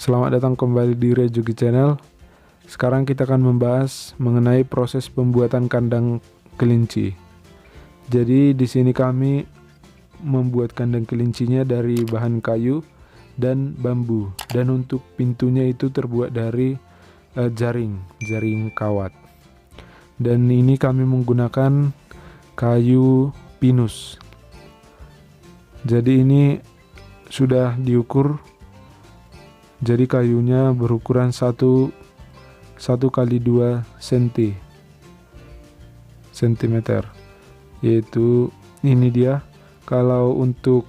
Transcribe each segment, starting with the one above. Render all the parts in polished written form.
Selamat datang kembali di Rejuki Channel. Sekarang kita akan membahas mengenai proses pembuatan kandang kelinci. Jadi di sini kami membuat kandang kelincinya dari bahan kayu dan bambu, dan untuk pintunya itu terbuat dari jaring kawat. Dan ini kami menggunakan kayu pinus. Jadi ini sudah diukur. Jadi kayunya berukuran 1 kali 2 cm, yaitu ini dia. Kalau untuk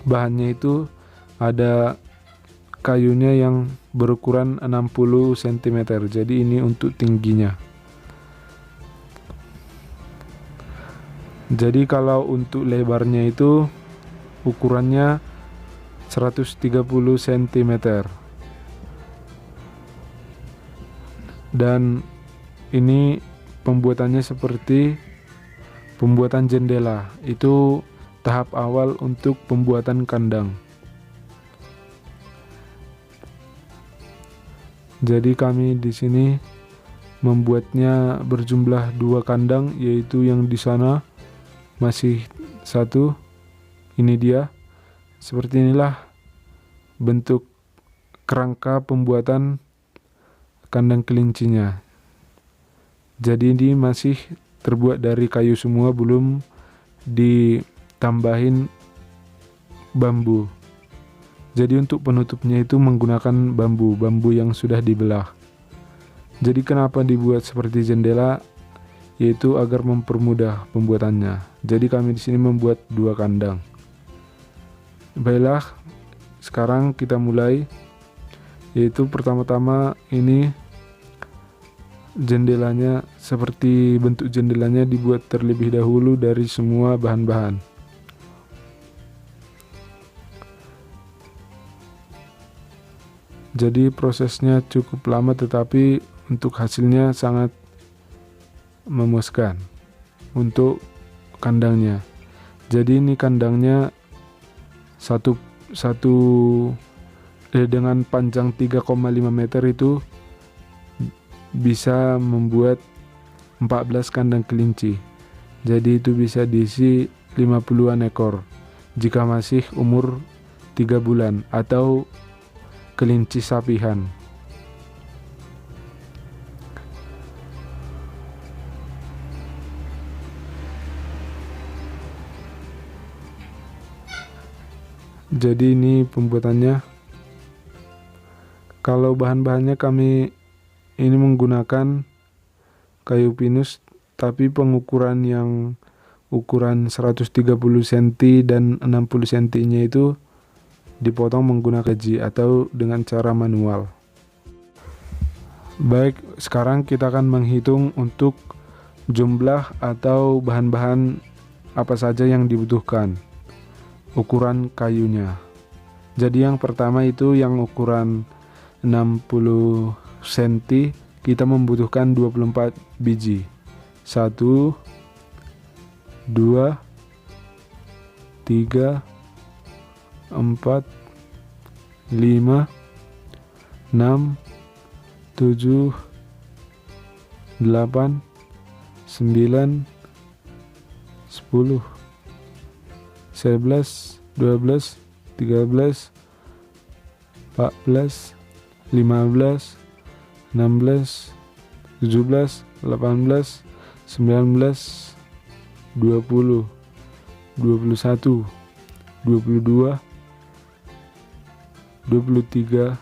bahannya itu ada kayunya yang berukuran 60 cm, jadi ini untuk tingginya. Jadi kalau untuk lebarnya itu ukurannya 130 cm. Dan ini pembuatannya seperti pembuatan jendela. Itu tahap awal untuk pembuatan kandang. Jadi kami di sini membuatnya berjumlah 2 kandang, yaitu yang di sana masih 1. Ini dia. Seperti inilah bentuk kerangka pembuatan kandang kelincinya. Jadi ini masih terbuat dari kayu semua, belum ditambahin bambu. Jadi untuk penutupnya itu menggunakan bambu yang sudah dibelah. Jadi kenapa dibuat seperti jendela? Yaitu agar mempermudah pembuatannya. Jadi kami di sini membuat 2 kandang. Baiklah, sekarang kita mulai. Yaitu pertama-tama ini jendelanya, seperti bentuk jendelanya dibuat terlebih dahulu dari semua bahan-bahan. Jadi prosesnya cukup lama, tetapi untuk hasilnya sangat memuaskan untuk kandangnya. Jadi ini kandangnya dengan panjang 3,5 meter itu bisa membuat 14 kandang kelinci. Jadi itu bisa diisi 50-an ekor jika masih umur 3 bulan atau kelinci sapihan. Jadi ini pembuatannya. Kalau bahan-bahannya kami ini menggunakan kayu pinus, tapi pengukuran yang ukuran 130 cm dan 60 cm nya itu dipotong menggunakan gaji atau dengan cara manual. Baik, sekarang kita akan menghitung untuk jumlah atau bahan-bahan apa saja yang dibutuhkan. Ukuran kayunya. Jadi yang pertama itu yang ukuran 60 cm, kita membutuhkan 24 biji. 1 2 3 4 5 6 7 8 9 10 11 12 13 14 15 16 17 18 19 20 21 22 23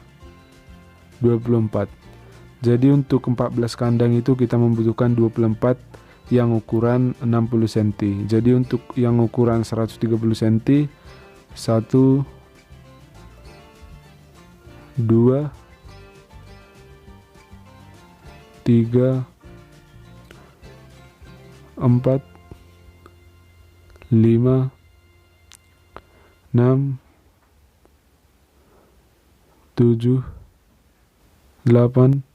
24. Jadi untuk 14 kandang itu kita membutuhkan 24 yang ukuran 60 cm. Jadi untuk yang ukuran 130 cm 1 2 3 4 5 6 7 8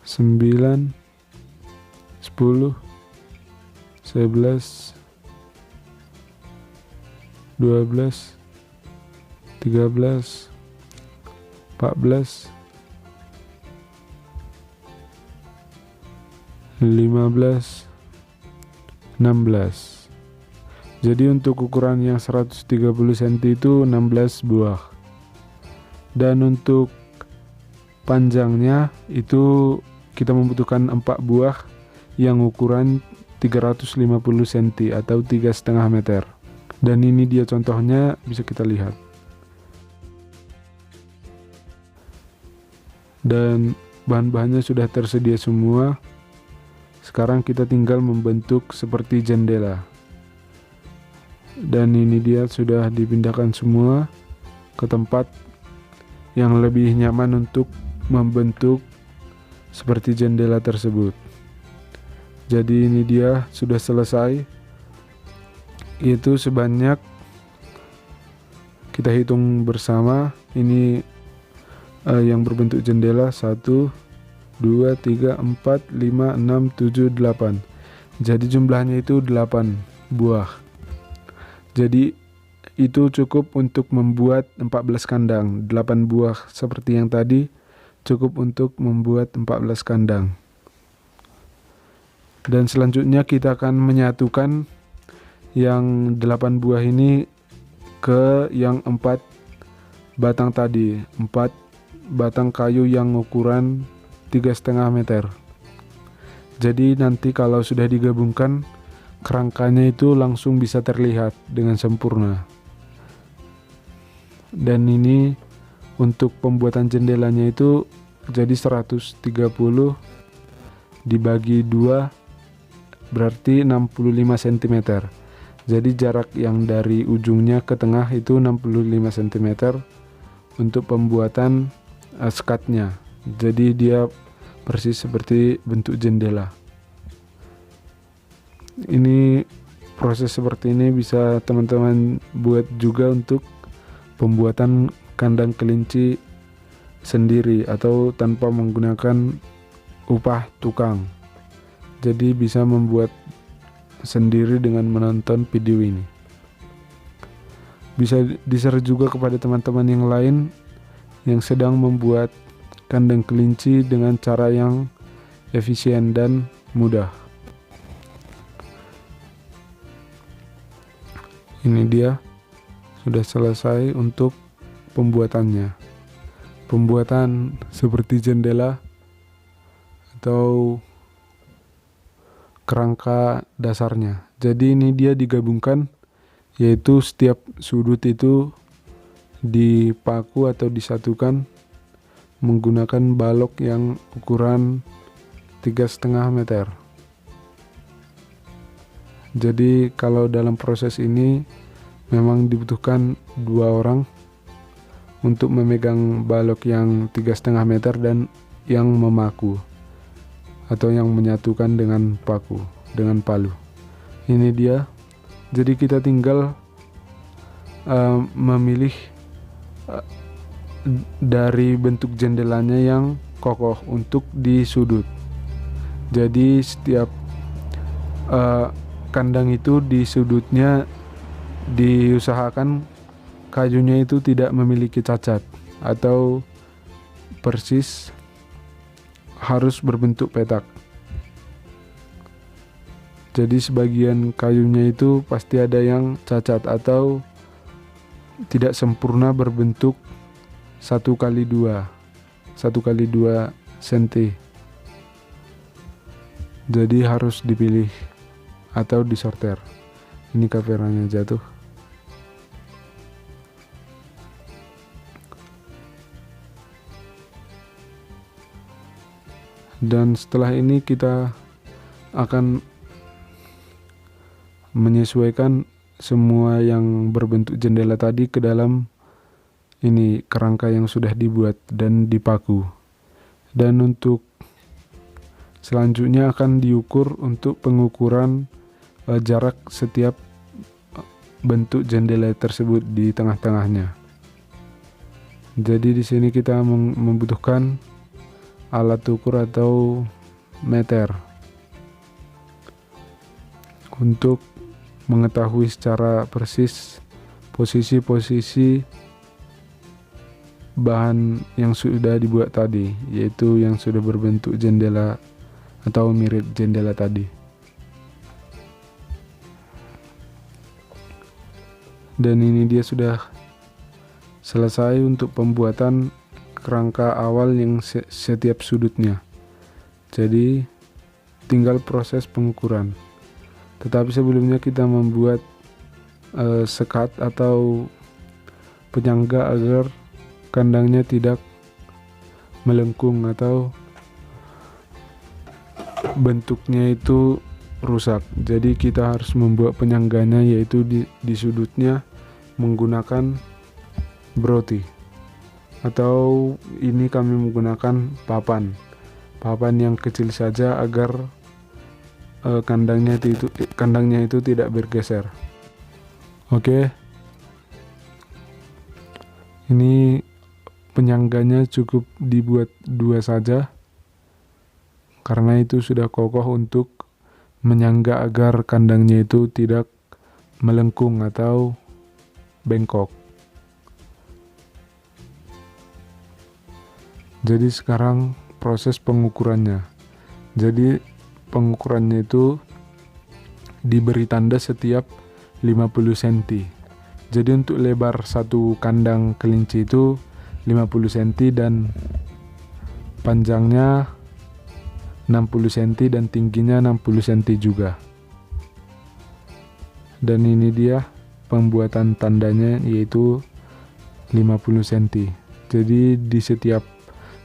9 10 11 12, 13, 14, 15, 16. Jadi untuk ukuran yang 130 cm itu 16 buah. Dan untuk panjangnya itu kita membutuhkan 4 buah yang ukuran 350 cm atau 3,5 meter. Dan ini dia contohnya, bisa kita lihat. Dan bahan-bahannya sudah tersedia semua. Sekarang kita tinggal membentuk seperti jendela. Dan ini dia sudah dipindahkan semua ke tempat yang lebih nyaman untuk membentuk seperti jendela tersebut. Jadi ini dia sudah selesai. Itu sebanyak, kita hitung bersama, ini yang berbentuk jendela 1, 2, 3, 4, 5, 6, 7, 8. Jadi jumlahnya itu 8 buah. Jadi itu cukup untuk membuat 14 kandang. 8 buah seperti yang tadi cukup untuk membuat 14 kandang. Dan selanjutnya kita akan menyatukan yang 8 buah ini ke yang 4 batang tadi, 4 batang kayu yang ukuran 3,5 meter. Jadi nanti kalau sudah digabungkan, kerangkanya itu langsung bisa terlihat dengan sempurna. Dan ini untuk pembuatan jendelanya itu jadi 130 dibagi 2 berarti 65 cm. Jadi jarak yang dari ujungnya ke tengah itu 65 cm untuk pembuatan skatnya. Jadi dia persis seperti bentuk jendela. Ini proses seperti ini bisa teman-teman buat juga untuk pembuatan kandang kelinci sendiri atau tanpa menggunakan upah tukang. Jadi bisa membuat sendiri dengan menonton video ini. Bisa di-share juga kepada teman-teman yang lain yang sedang membuat kandang kelinci dengan cara yang efisien dan mudah. Ini dia sudah selesai untuk pembuatannya. Pembuatan seperti jendela atau kerangka dasarnya. Jadi ini dia digabungkan, yaitu setiap sudut itu dipaku atau disatukan menggunakan balok yang ukuran 3,5 meter. Jadi kalau dalam proses ini memang dibutuhkan 2 orang untuk memegang balok yang 3,5 meter dan yang memaku atau yang menyatukan dengan paku, dengan palu. Ini dia. Jadi kita tinggal memilih dari bentuk jendelanya yang kokoh untuk di sudut. Jadi setiap kandang itu di sudutnya diusahakan kayunya itu tidak memiliki cacat atau persis harus berbentuk petak. Jadi sebagian kayunya itu pasti ada yang cacat atau tidak sempurna berbentuk 1x2 cm. Jadi harus dipilih atau disorter. Ini kameranya jatuh. Dan setelah ini kita akan menyesuaikan semua yang berbentuk jendela tadi ke dalam ini kerangka yang sudah dibuat dan dipaku. Dan untuk selanjutnya akan diukur untuk pengukuran jarak setiap bentuk jendela tersebut di tengah-tengahnya. Jadi di sini kita membutuhkan alat ukur atau meter untuk mengetahui secara persis posisi-posisi bahan yang sudah dibuat tadi, yaitu yang sudah berbentuk jendela atau mirip jendela tadi. Dan ini dia sudah selesai untuk pembuatan kerangka awal yang setiap sudutnya. Jadi tinggal proses pengukuran. Tetapi sebelumnya kita membuat sekat atau penyangga agar kandangnya tidak melengkung atau bentuknya itu rusak. Jadi kita harus membuat penyangganya, yaitu di sudutnya menggunakan broti, atau ini kami menggunakan papan yang kecil saja agar kandangnya itu tidak bergeser. Oke. Ini penyangganya cukup dibuat 2 saja, karena itu sudah kokoh untuk menyangga agar kandangnya itu tidak melengkung atau bengkok. Jadi sekarang proses pengukurannya. Jadi pengukurannya itu diberi tanda setiap 50 cm. Jadi untuk lebar satu kandang kelinci itu 50 cm dan panjangnya 60 cm dan tingginya 60 cm juga. Dan ini dia pembuatan tandanya, yaitu 50 cm. Jadi di setiap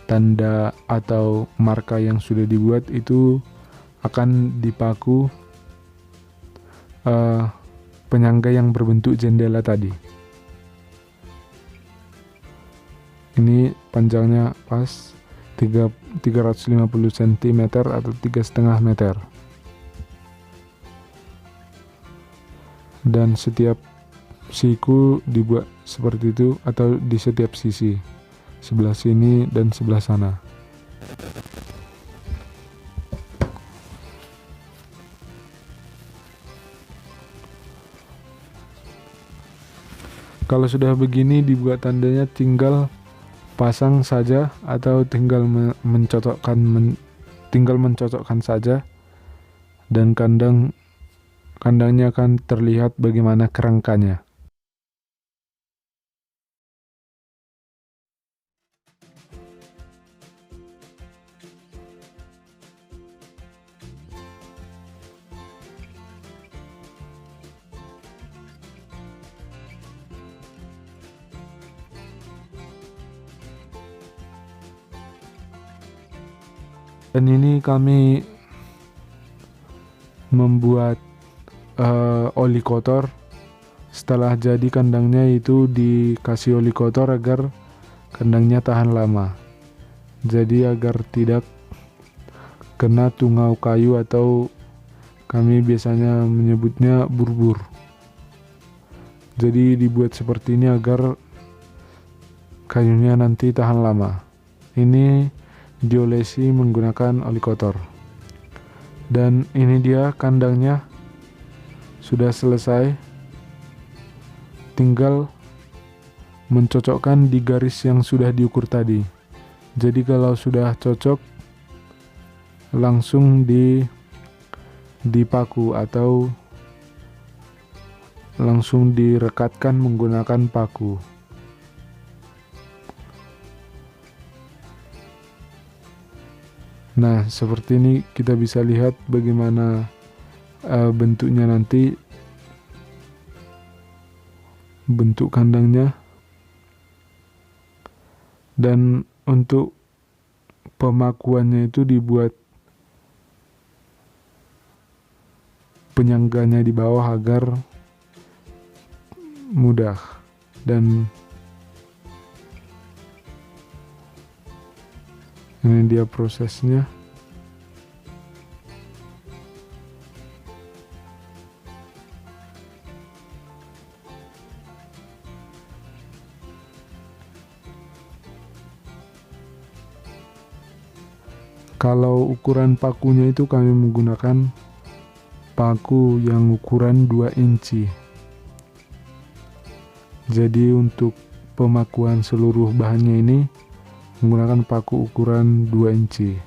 tanda atau marka yang sudah dibuat itu akan dipaku penyangga yang berbentuk jendela tadi. Ini panjangnya pas 350 cm atau 3,5 meter. Dan setiap siku dibuat seperti itu, atau di setiap sisi, sebelah sini dan sebelah sana. Kalau sudah begini dibuat tandanya, tinggal pasang saja atau tinggal mencocokkan saja, dan kandangnya akan terlihat bagaimana kerangkanya. Dan ini kami membuat oli kotor. Setelah jadi kandangnya itu dikasih oli kotor agar kandangnya tahan lama. Jadi agar tidak kena tungau kayu, atau kami biasanya menyebutnya burbur. Jadi dibuat seperti ini agar kayunya nanti tahan lama. Ini diolesi menggunakan oli kotor. Dan ini dia kandangnya sudah selesai, tinggal mencocokkan di garis yang sudah diukur tadi. Jadi kalau sudah cocok, langsung dipaku atau langsung direkatkan menggunakan paku. Nah, seperti ini kita bisa lihat bagaimana bentuknya nanti, bentuk kandangnya. Dan untuk pemakuannya itu dibuat penyangganya di bawah agar mudah. Dan ini dia prosesnya. Kalau ukuran pakunya itu kami menggunakan paku yang ukuran 2 inci. Jadi untuk pemakuan seluruh bahannya ini menggunakan paku ukuran 2 inci.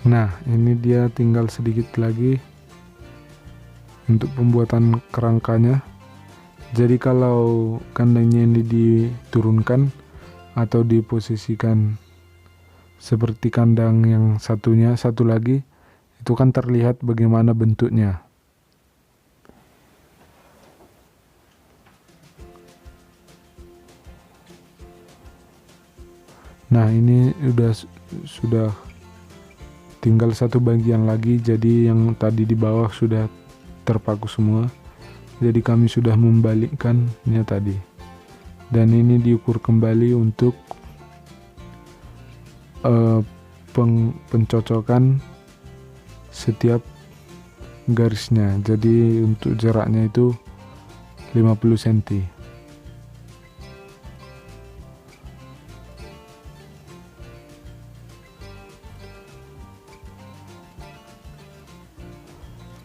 Nah, ini dia tinggal sedikit lagi untuk pembuatan kerangkanya. Jadi kalau kandangnya ini diturunkan atau diposisikan seperti kandang yang satu lagi, itu kan terlihat bagaimana bentuknya. Nah, ini sudah tinggal satu bagian lagi, jadi yang tadi di bawah sudah terpaku semua. Jadi kami sudah membalikkannya tadi. Dan ini diukur kembali untuk pencocokan setiap garisnya. Jadi untuk jaraknya itu 50 cm.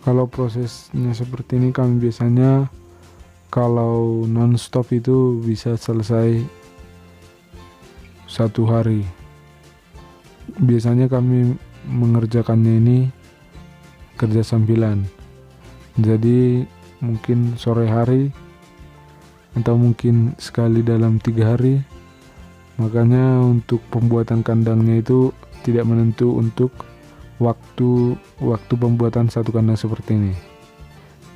Kalau prosesnya seperti ini, kami biasanya kalau non-stop itu bisa selesai 1 hari. Biasanya kami mengerjakannya ini kerja sambilan. Jadi mungkin sore hari atau mungkin sekali dalam 3 hari. Makanya untuk pembuatan kandangnya itu tidak menentu untuk waktu pembuatan satu kandang seperti ini.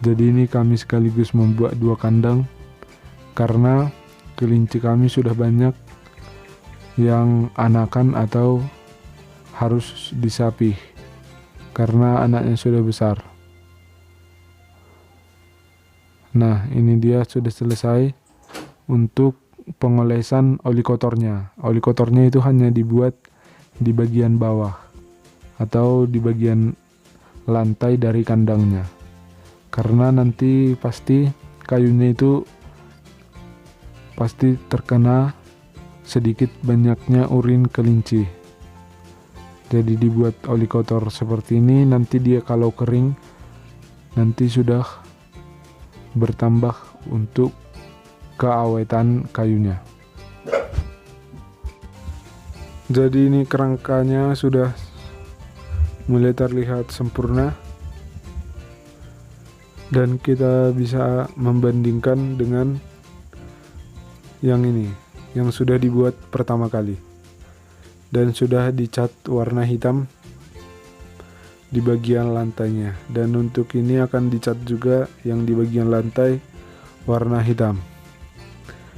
Jadi ini kami sekaligus membuat 2 kandang karena kelinci kami sudah banyak yang anakan atau harus disapih karena anaknya sudah besar. Nah, ini dia sudah selesai untuk pengolesan oli kotornya. Oli kotornya itu hanya dibuat di bagian bawah atau di bagian lantai dari kandangnya, karena nanti pasti kayunya itu pasti terkena sedikit banyaknya urin kelinci. Jadi dibuat oli kotor seperti ini, nanti dia kalau kering nanti sudah bertambah untuk keawetan kayunya. Jadi ini kerangkanya sudah mulai terlihat sempurna dan kita bisa membandingkan dengan yang ini yang sudah dibuat pertama kali dan sudah dicat warna hitam di bagian lantainya, dan untuk ini akan dicat juga yang di bagian lantai warna hitam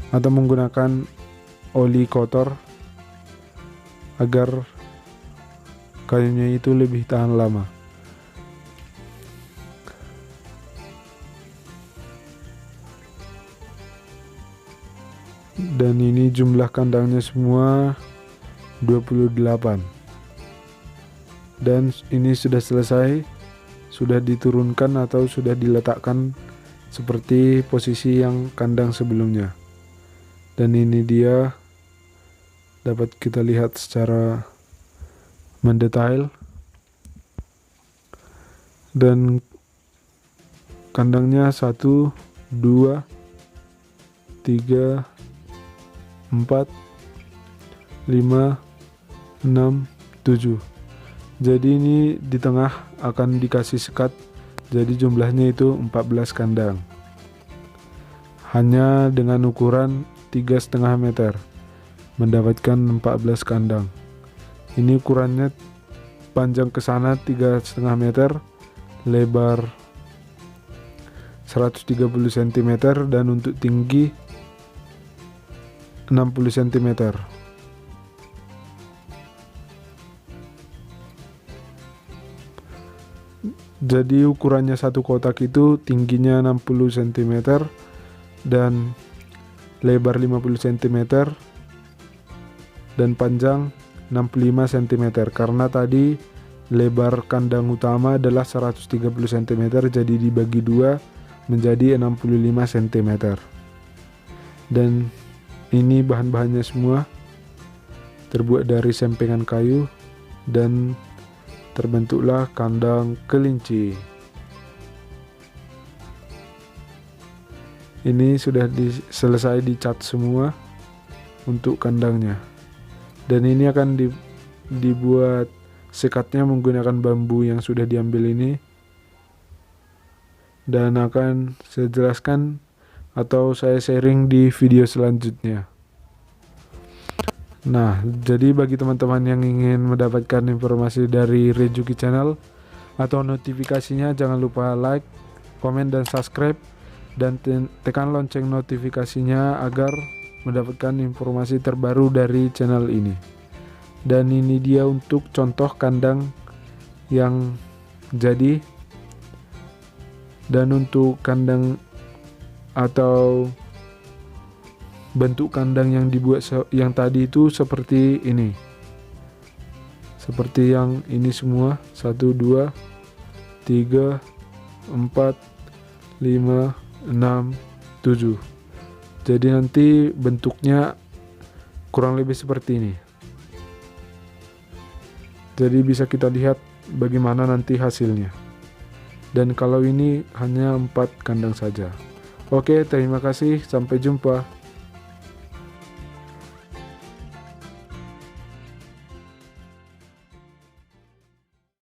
atau menggunakan oli kotor agar kayunya itu lebih tahan lama. Dan ini jumlah kandangnya semua 28. Dan ini sudah selesai, sudah diturunkan atau sudah diletakkan seperti posisi yang kandang sebelumnya. Dan ini dia dapat kita lihat secara mendetail, dan kandangnya 1, 2, 3, 4, 5, 6, 7. Jadi ini di tengah akan dikasih sekat, jadi jumlahnya itu 14 kandang hanya dengan ukuran 3,5 meter mendapatkan 14 kandang. Ini ukurannya panjang ke sana 3,5 meter, lebar 130 cm, dan untuk tinggi 60 cm. Jadi ukurannya satu kotak itu tingginya 60 cm dan lebar 50 cm dan panjang 65 cm, karena tadi lebar kandang utama adalah 130 cm, jadi dibagi dua menjadi 65 cm. Dan ini bahan-bahannya semua terbuat dari sempengan kayu dan terbentuklah kandang kelinci. Ini sudah selesai dicat semua untuk kandangnya. Dan ini akan dibuat sekatnya menggunakan bambu yang sudah diambil ini. Dan akan saya jelaskan atau saya sharing di video selanjutnya. Nah, jadi bagi teman-teman yang ingin mendapatkan informasi dari Rejuki Channel atau notifikasinya, jangan lupa like, komen, dan subscribe, dan tekan lonceng notifikasinya agar mendapatkan informasi terbaru dari channel ini. Dan ini dia untuk contoh kandang yang jadi, dan untuk kandang atau bentuk kandang yang dibuat yang tadi itu seperti ini, seperti yang ini semua, 1, 2, 3, 4, 5, 6, 7. Jadi nanti bentuknya kurang lebih seperti ini. Jadi bisa kita lihat bagaimana nanti hasilnya. Dan kalau ini hanya 4 kandang saja. Oke, terima kasih, sampai jumpa.